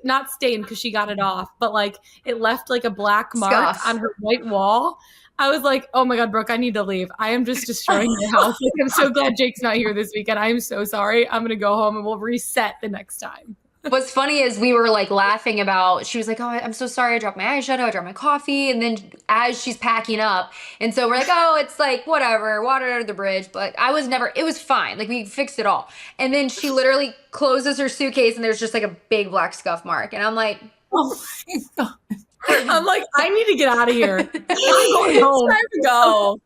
not stained because she got it off, but like it left like a black mark on her white wall. I was like, oh my God, Brooke, I need to leave. I am just destroying your house. Like, I'm so glad Jake's not here this weekend. I am so sorry. I'm going to go home and we'll reset the next time. What's funny is we were like laughing about, she was like, oh, I'm so sorry. I dropped my eyeshadow. I dropped my coffee. And then as she's packing up. And so we're like, oh, it's like, whatever, water under the bridge. But it was fine. Like we fixed it all. And then she literally closes her suitcase and there's just like a big black scuff mark. And I'm like, oh my God. I'm like, I need to get out of here. I'm going home. It's time to go.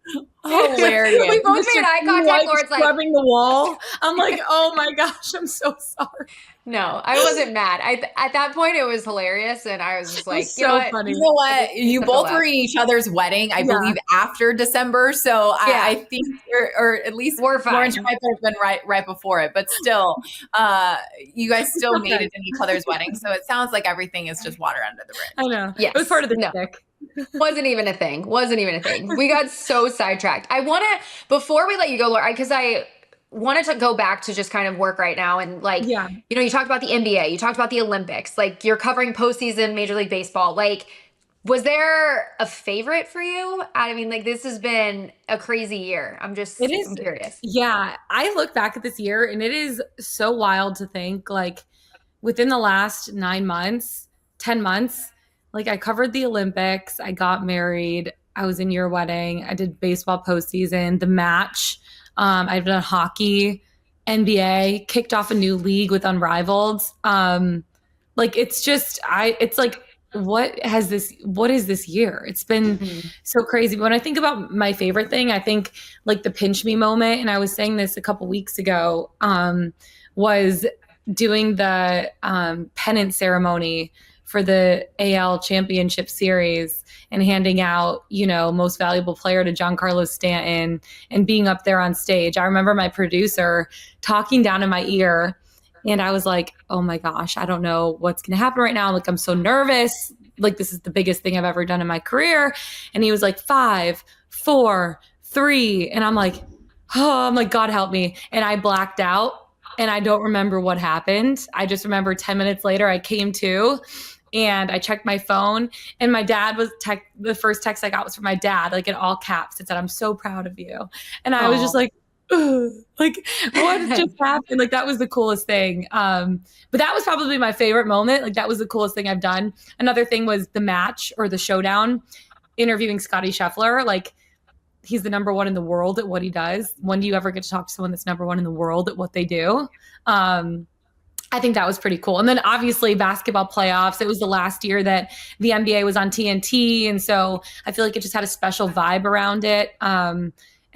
Hilarious. We both made eye contact. Lauren's like, scrubbing the wall. I'm like, oh my gosh, I'm so sorry. No, I wasn't mad. At that point, it was hilarious, and I was just like, funny. You know what? You both were in each other's wedding, I believe, after December. So I think, or at least we're fine. Lauren might have been right before it, but still, you guys still made it in each other's wedding. So it sounds like everything is just water under the bridge. I know. Yes. It was part of the stick. Wasn't even a thing. We got so sidetracked. Before we let you go, Laura, because I wanted to go back to just kind of work right now. And like, you know, you talked about the NBA, you talked about the Olympics, like you're covering postseason Major League Baseball. Like, was there a favorite for you? I mean, like this has been a crazy year. I'm curious. Yeah. I look back at this year and it is so wild to think like within the last 10 months, like I covered the Olympics, I got married, I was in your wedding, I did baseball postseason, the match, I've done hockey, NBA, kicked off a new league with Unrivaled. Like it's like, what is this year? It's been so crazy. But when I think about my favorite thing, I think like the pinch me moment, and I was saying this a couple weeks ago, was doing the pennant ceremony for the AL Championship Series and handing out, you know, most valuable player to Giancarlo Stanton and being up there on stage. I remember my producer talking down in my ear and I was like, oh my gosh, I don't know what's going to happen right now. Like, I'm so nervous. Like, this is the biggest thing I've ever done in my career. And he was like, 5, 4, 3. And I'm like, God help me. And I blacked out and I don't remember what happened. I just remember 10 minutes later, I came to and I checked my phone and my dad was the first text I got was from my dad, like in all caps. It said, I'm so proud of you. And I was just like, ugh, like what just happened? Like that was the coolest thing. But that was probably my favorite moment. Like that was the coolest thing I've done. Another thing was the match or the showdown, interviewing 𝗵cie 𝗄𝗵𝗹. Like he's the number one in the world at what he does. When do you ever get to talk to someone that's number one in the world at what they do? I think that was pretty cool. And then obviously basketball playoffs. It was the last year that the NBA was on TNT. And so I feel like it just had a special vibe around it. And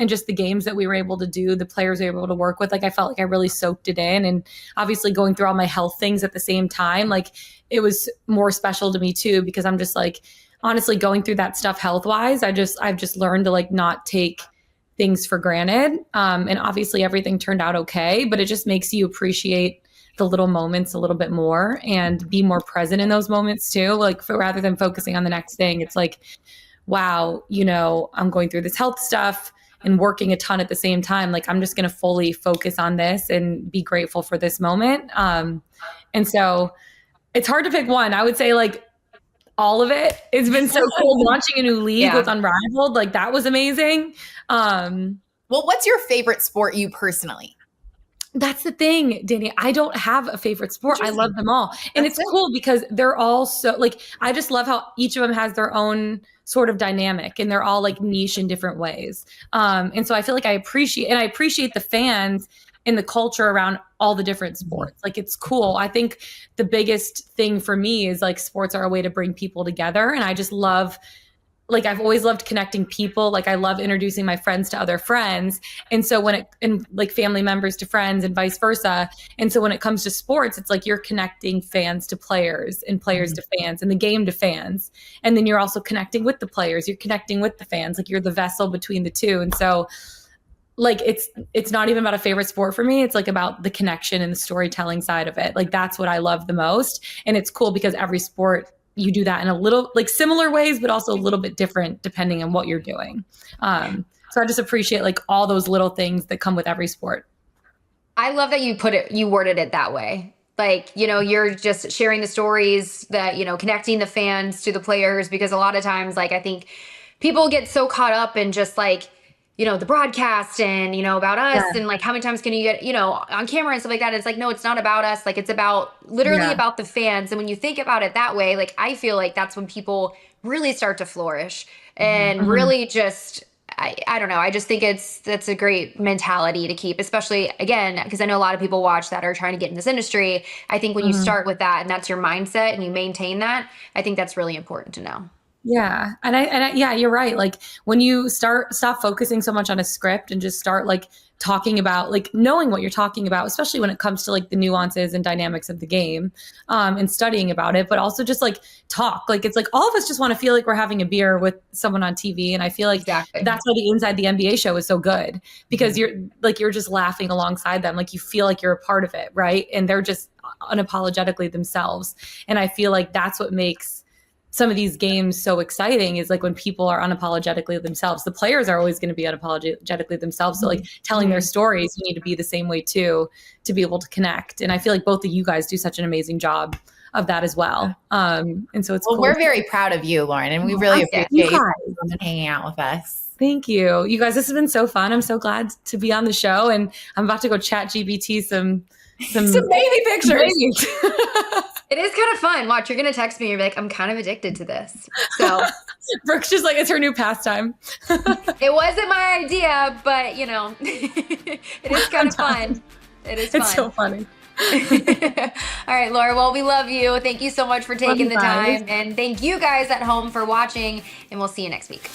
just the games that we were able to do, the players we were able to work with, like I felt like I really soaked it in. And obviously going through all my health things at the same time, like it was more special to me too, because I'm just like, honestly going through that stuff health-wise, I've just learned to like not take things for granted. And obviously everything turned out okay, but it just makes you appreciate the little moments a little bit more and be more present in those moments too. Like rather than focusing on the next thing, it's like, wow, you know, I'm going through this health stuff and working a ton at the same time. Like I'm just going to fully focus on this and be grateful for this moment. And so it's hard to pick one. I would say like all of it. It's been so cool launching a new league with Unrivaled. Like that was amazing. Well, what's your favorite sport you personally? That's the thing, Danny. I don't have a favorite sport. I love them all. And it's cool because they're all so like, I just love how each of them has their own sort of dynamic and they're all like niche in different ways. And so I feel like I appreciate the fans and the culture around all the different sports. Like it's cool. I think the biggest thing for me is like sports are a way to bring people together. And I just love like I've always loved connecting people. Like I love introducing my friends to other friends. And so and like family members to friends and vice versa. And so when it comes to sports, it's like you're connecting fans to players and players to fans and the game to fans. And then you're also connecting with the players. You're connecting with the fans. Like you're the vessel between the two. And so like, it's not even about a favorite sport for me. It's like about the connection and the storytelling side of it. Like that's what I love the most. And it's cool because every sport, you do that in a little like similar ways, but also a little bit different depending on what you're doing. So I just appreciate like all those little things that come with every sport. I love that you worded it that way. Like, you're just sharing the stories that, connecting the fans to the players, because a lot of times, like, I think people get so caught up in just like, the broadcast and, about us and like how many times can you get, on camera and stuff like that. It's like, no, it's not about us. Like it's about literally about the fans. And when you think about it that way, like I feel like that's when people really start to flourish and really just, I don't know. I just think that's a great mentality to keep, especially again, because I know a lot of people watch that are trying to get in this industry. I think when you start with that and that's your mindset and you maintain that, I think that's really important to know. Yeah. And I, yeah, you're right. Like when you stop focusing so much on a script and just start like talking about like knowing what you're talking about, especially when it comes to like the nuances and dynamics of the game, and studying about it, but also just like talk. Like it's like all of us just want to feel like we're having a beer with someone on TV. And I feel like that's why the Inside the NBA show is so good, because you're just laughing alongside them. Like you feel like you're a part of it. Right. And they're just unapologetically themselves. And I feel like that's what makes some of these games so exciting, is like when people are unapologetically themselves. The players are always going to be unapologetically themselves. So like telling their stories, you need to be the same way too, to be able to connect. And I feel like both of you guys do such an amazing job of that as well. And so it's cool. We're very proud of you, Lauren, and we really appreciate you hanging out with us. Thank you. You guys, this has been so fun. I'm so glad to be on the show, and I'm about to go chat GPT some baby pictures. It is kind of fun. Watch, you're going to text me and you're like, I'm kind of addicted to this. So Brooke's just like, it's her new pastime. It wasn't my idea, but it is kind of fun. It is fun. It's so funny. All right, Laura. Well, we love you. Thank you so much for taking the time. And thank you guys at home for watching. And we'll see you next week.